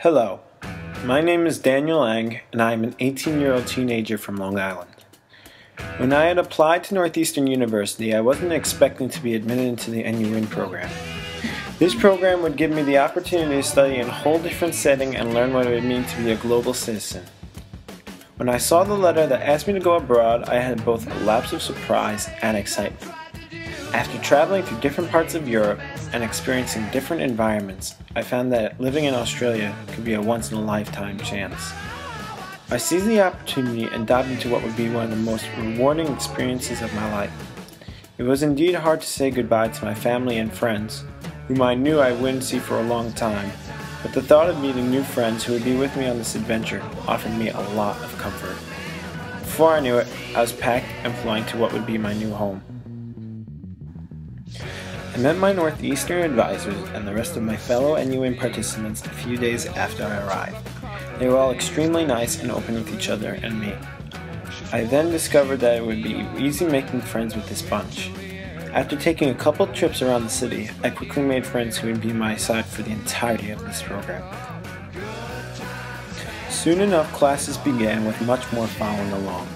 Hello, my name is N.Uin and I am an 18-year-old teenager from Long Island. When I had applied to Northeastern University, I wasn't expecting to be admitted into the N.Uin program. This program would give me the opportunity to study in a whole different setting and learn what it would mean to be a global citizen. When I saw the letter that asked me to go abroad, I had both a lapse of surprise and excitement. After traveling through different parts of Europe and experiencing different environments, I found that living in Australia could be a once-in-a-lifetime chance. I seized the opportunity and dived into what would be one of the most rewarding experiences of my life. It was indeed hard to say goodbye to my family and friends, whom I knew I wouldn't see for a long time, but the thought of meeting new friends who would be with me on this adventure offered me a lot of comfort. Before I knew it, I was packed and flying to what would be my new home. I met my Northeastern advisors and the rest of my fellow N.Uin participants a few days after I arrived. They were all extremely nice and open with each other and me. I then discovered that it would be easy making friends with this bunch. After taking a couple trips around the city, I quickly made friends who would be my side for the entirety of this program. Soon enough, classes began with much more following along.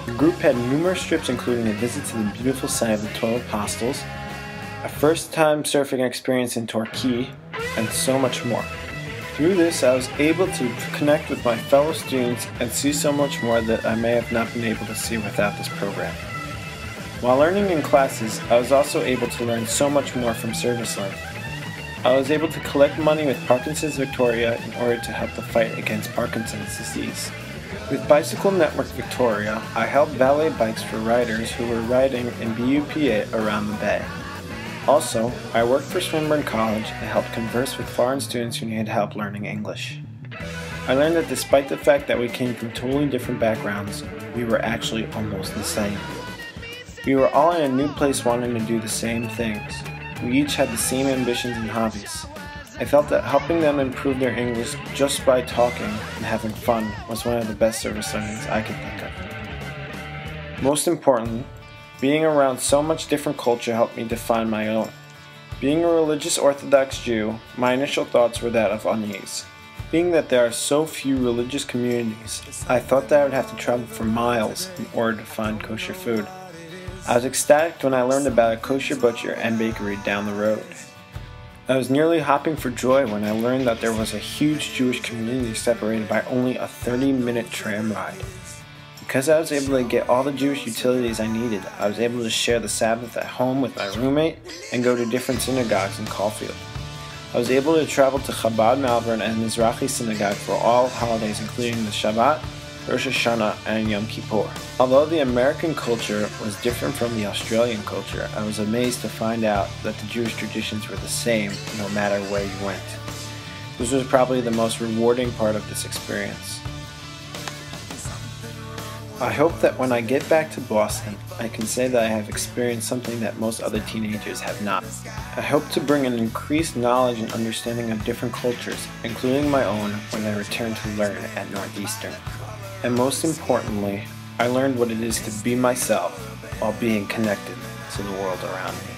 The group had numerous trips including a visit to the beautiful site of the 12 Apostles, a first-time surfing experience in Turkey, and so much more. Through this, I was able to connect with my fellow students and see so much more that I may have not been able to see without this program. While learning in classes, I was also able to learn so much more from service life. I was able to collect money with Parkinson's Victoria in order to help the fight against Parkinson's disease. With Bicycle Network Victoria, I helped valet bikes for riders who were riding in BUPA around the bay. Also, I worked for Swinburne College and helped converse with foreign students who needed help learning English. I learned that despite the fact that we came from totally different backgrounds, we were actually almost the same. We were all in a new place wanting to do the same things. We each had the same ambitions and hobbies. I felt that helping them improve their English just by talking and having fun was one of the best service learnings I could think of. Most importantly, being around so much different culture helped me define my own. Being a religious Orthodox Jew, my initial thoughts were that of unease. Being that there are so few religious communities, I thought that I would have to travel for miles in order to find kosher food. I was ecstatic when I learned about a kosher butcher and bakery down the road. I was nearly hopping for joy when I learned that there was a huge Jewish community separated by only a 30-minute tram ride. Because I was able to get all the Jewish utilities I needed, I was able to share the Sabbath at home with my roommate and go to different synagogues in Caulfield. I was able to travel to Chabad Malvern and Mizrahi Synagogue for all holidays including the Shabbat, Rosh Hashanah, and Yom Kippur. Although the American culture was different from the Australian culture, I was amazed to find out that the Jewish traditions were the same no matter where you went. This was probably the most rewarding part of this experience. I hope that when I get back to Boston, I can say that I have experienced something that most other teenagers have not. I hope to bring an increased knowledge and understanding of different cultures, including my own, when I return to learn at Northeastern. And most importantly, I learned what it is to be myself while being connected to the world around me.